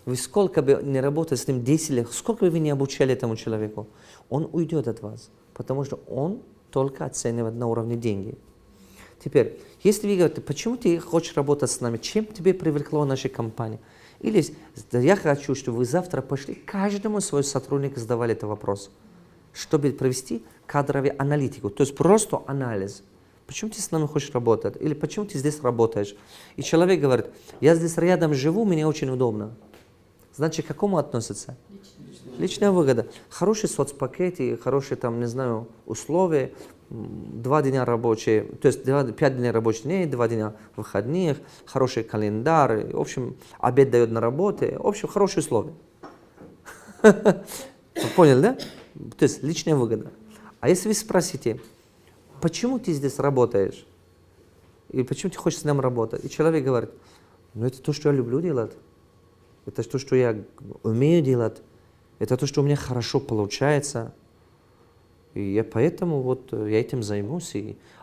Вы сколько бы не работали с ним, 10 лет, сколько бы вы не обучали этому человеку, он уйдет от вас, потому что он только оценивает на уровне деньги. Теперь, если вы говорите, почему ты хочешь работать с нами, чем тебе привлекло наша компания? Или я хочу, чтобы вы завтра пошли, каждому своему сотруднику задавали этот вопрос, чтобы провести кадровую аналитику, то есть просто анализ. Почему ты с нами хочешь работать? Или почему ты здесь работаешь? И человек говорит, я здесь рядом живу, мне очень удобно. Значит, к какому относится? Личная выгода. Хороший соцпакеты, хорошие там, не знаю, условия, 2 дня рабочие, то есть 5 дней рабочих дней, 2 дня выходных, хороший календарь, в общем, обед дает на работе, в общем, хорошие условия. Поняли, да? То есть личная выгода. А если вы спросите, почему ты здесь работаешь? И почему ты хочешь с нами работать? И человек говорит, ну это то, что я люблю делать. Это то, что я умею делать. Это то, что у меня хорошо получается. И я поэтому вот я этим займусь.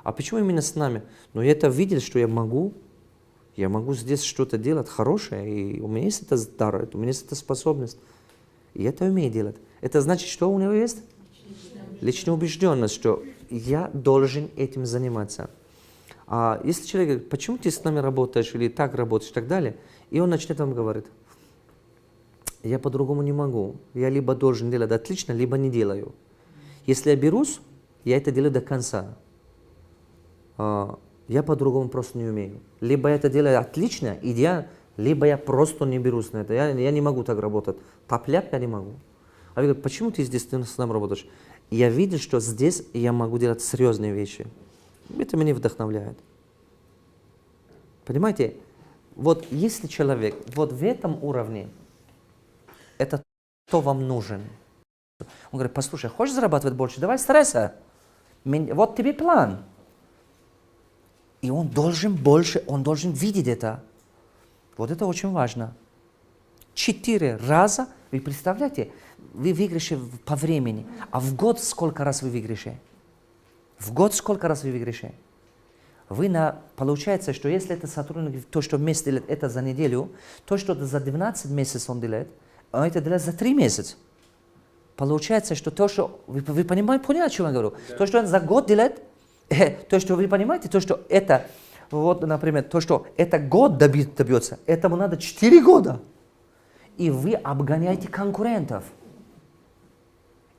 А почему именно с нами? Но я это видел, что я могу. Я могу здесь что-то делать хорошее. И у меня есть это дар, у меня есть эта способность. И я это умею делать. Это значит, что у него есть? Личная убежденность, что я должен этим заниматься. А если человек говорит, почему ты с нами работаешь, или так работаешь, и так далее, и он начнет вам говорить, я по-другому не могу. Я либо должен делать отлично, либо не делаю. Если я берусь, я это делаю до конца. Я по-другому просто не умею. Либо я это делаю отлично, идеально, либо я просто не берусь на это. Я не могу так работать. Топ-ляп я не могу. А вы говорите, почему ты здесь с нами работаешь? Я видел, что здесь я могу делать серьезные вещи. Это меня вдохновляет. Понимаете? Вот если человек вот в этом уровне, это то вам нужен. Он говорит, послушай, хочешь зарабатывать больше? Давай старайся. Вот тебе план. И он должен больше, он должен видеть это. Вот это очень важно. 4 раза, вы представляете, вы выиграете по времени. А в год сколько раз вы выиграете? В год сколько раз вы выиграете? Получается, что если это сотрудник, то, что месяц делает это за неделю, то, что за 12 месяцев он делает, он это делает за 3 месяца. Получается, что то, что... Вы поняли, о чем я говорю? Да. То, что он за год делает, то, что вы понимаете, то, что это, вот, например, то, что это год добьется, этому надо 4 года. И вы обгоняете конкурентов.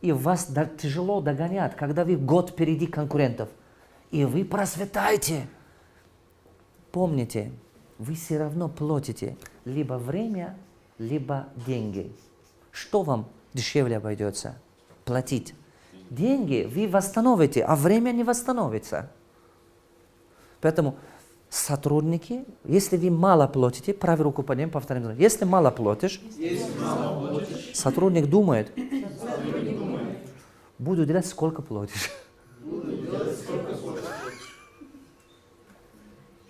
И вас тяжело догонять, когда вы год впереди конкурентов. И вы просветаете. Помните, вы все равно платите либо время, либо деньги. Что вам дешевле обойдется? Платить. Деньги вы восстановите, а время не восстановится. Поэтому сотрудники, если вы мало платите, правой руку поднимем, повторим. Если мало платишь, сотрудник думает, буду делать сколько платишь.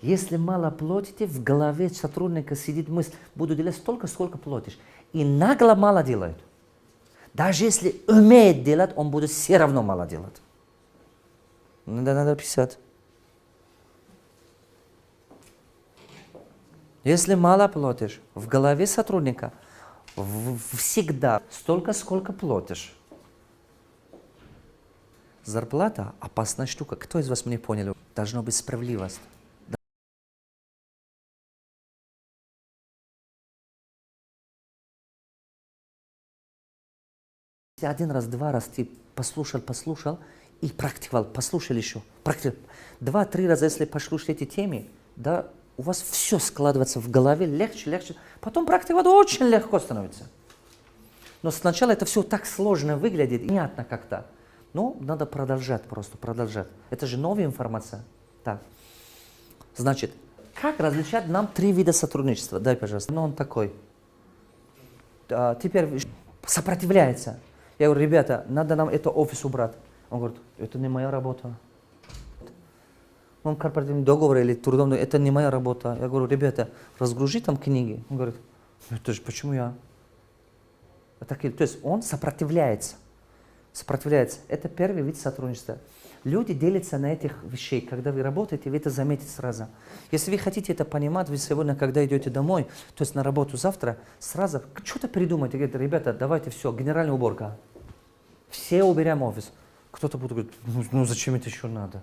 Если мало платите, в голове сотрудника сидит мысль, буду делать столько, сколько платишь. И нагло мало делают. Даже если умеет делать, он будет все равно мало делать. Надо писать. Если мало платишь, в голове сотрудника всегда столько, сколько платишь. Зарплата – опасная штука. Кто из вас меня понял? Должна быть справедливость. Один раз, 2 раза ты послушал и практиковал, послушал еще. 2-3 раза, если послушать эти темы, да, у вас все складывается в голове легче. Потом практиковать очень легко становится. Но сначала это все так сложно выглядит, понятно как-то. Но надо продолжать, просто продолжать. Это же новая информация. Так. Значит, как различать нам 3 вида сотрудничества? Дай, пожалуйста. Но он такой. Теперь сопротивляется. Я говорю, ребята, надо нам это офис убрать. Он говорит, это не моя работа. Он корпоративный договор или трудовой, это не моя работа. Я говорю, ребята, разгружи там книги. Он говорит, это же почему я? То есть он сопротивляется. сопротивляется. Это первый вид сотрудничества. Люди делятся на этих вещей. Когда вы работаете, вы это заметите сразу. Если вы хотите это понимать, вы сегодня, когда идете домой, то есть на работу завтра, сразу что-то придумайте. Говорите, ребята, давайте все, генеральная уборка. Все уберем офис. Кто-то будет говорить, ну зачем это еще надо?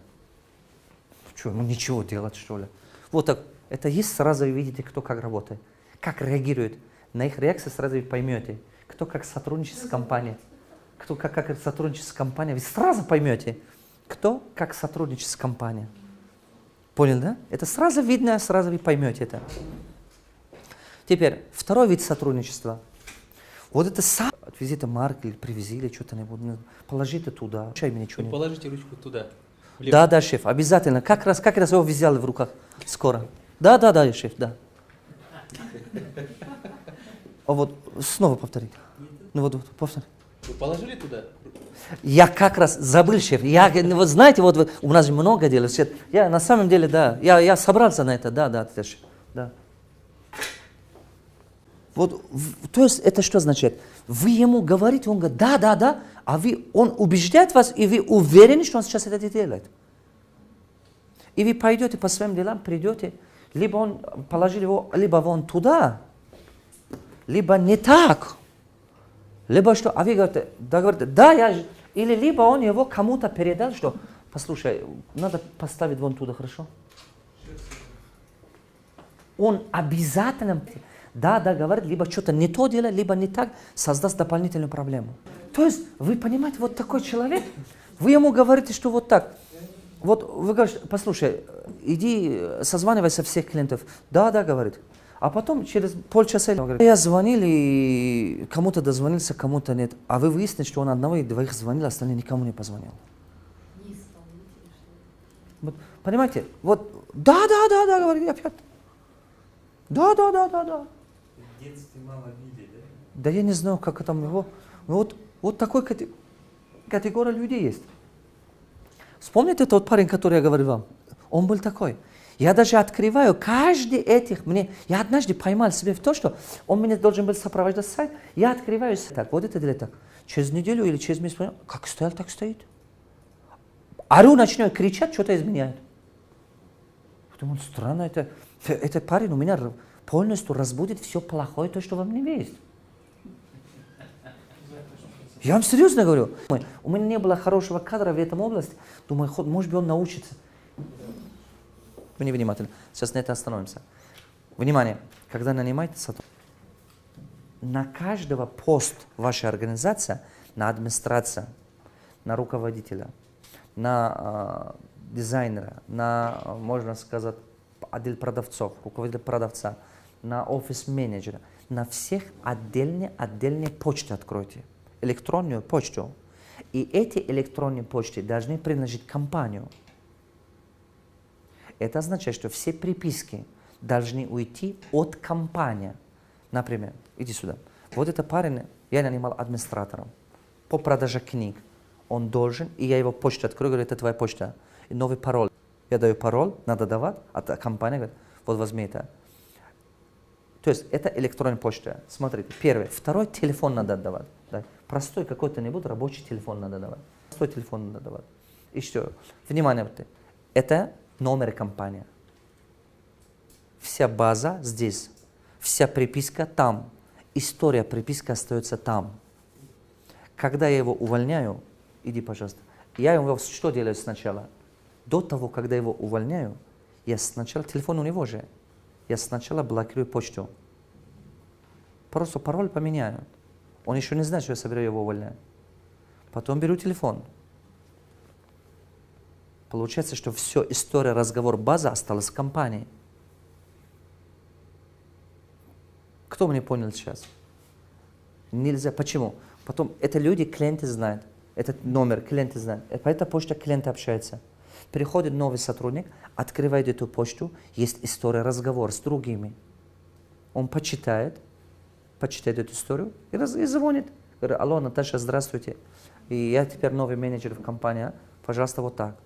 Что, ну ничего делать, что ли? Вот так. Это есть, сразу вы видите, кто как работает, как реагирует. На их реакции сразу вы поймете, кто как сотрудничает с компанией. Кто как сотрудничает с компанией, вы сразу поймете, кто как сотрудничает с компанией. Понял, да? Это сразу видно, сразу вы поймете это. Теперь, второй вид сотрудничества. Вот это сам. Отвези марки, или привези, или что-то, положите туда. Положите ручку туда. Да, шеф, обязательно. Как раз его взяли в руках скоро. Да, шеф, да. А вот снова повторить. Ну вот повтори. Вы положили туда? Я как раз забыл, шеф. Вот знаете, вот у нас же много дел. Я на самом деле, да, я собрался на это, да, шеф, да. Вот, то есть это что значит? Вы ему говорите, он говорит, да, а он убеждает вас, и вы уверены, что он сейчас это делает. И вы пойдете по своим делам, придете, либо он положил его, либо вон туда, либо не так, либо что, а вы говорите, или либо он его кому-то передал, что, послушай, надо поставить вон туда, хорошо? Он обязательно, говорит, либо что-то не то делает, либо не так, создаст дополнительную проблему. То есть, вы понимаете, вот такой человек, вы ему говорите, что вот так. Вот вы говорите, послушай, иди созванивайся всех клиентов. Да, говорит. А потом через полчаса говорит, я звонил и кому-то дозвонился, кому-то нет. А вы выяснили, что он одного и двоих звонил, остальные никому не позвонил. Вот, понимаете? Вот, да, говорит, опять. Да. В детстве мало видели, да? Да я не знаю, как там его. Вот такой категория людей есть. Вспомните тот парень, который я говорил вам? Он был такой. Я даже открываю каждый этих, я однажды поймал себя в то, что он меня должен был сопровождать сайт, я открываю так, вот это делает так. Через неделю или через месяц, как стоял, так стоит. Ору, начну кричать, что-то изменяет. Потому странно, этот парень у меня полностью разбудит все плохое, то, что во мне есть. Я вам серьезно говорю. У меня не было хорошего кадра в этом области. Думаю, может быть, он научится. Вы невнимательны. Сейчас на это остановимся. Внимание. Когда нанимаете сотрудника, на каждого пост вашей организации, на администрация, на руководителя, на дизайнера, на, можно сказать, отдел продавцов, руководителя продавца, на офис-менеджера, на всех отдельные почты откройте. Электронную почту. И эти электронные почты должны принадлежать компанию. Это означает, что все приписки должны уйти от компании. Например, иди сюда. Вот это парень, я нанимал администратором по продаже книг. Он должен, и я его почту открою, говорю, это твоя почта. И новый пароль. Я даю пароль, надо давать, а компания говорит, вот возьми это. То есть это электронная почта. Смотрите, первый. Второй, телефон надо отдавать. Да. Простой какой-то не будет, рабочий телефон надо давать. Простой телефон надо давать. И что? Внимание, это номер компании. Вся база здесь. Вся приписка там. История приписки остается там. Когда я его увольняю, иди, пожалуйста, я его что делаю сначала? До того, когда его увольняю, я сначала, телефон у него же, я сначала блокирую почту. Просто пароль поменяю. Он еще не знает, что я собираюсь его увольнять. Потом беру телефон. Получается, что все, история, разговор, база осталась в компании. Кто мне понял сейчас? Нельзя. Почему? Потом это люди, клиенты знают. Этот номер клиенты знают. По этой почте клиенты общаются. Приходит новый сотрудник, открывает эту почту, есть история, разговор с другими. Он почитает эту историю и звонит. Говорит, алло, Наташа, здравствуйте. И я теперь новый менеджер в компании. Пожалуйста, вот так.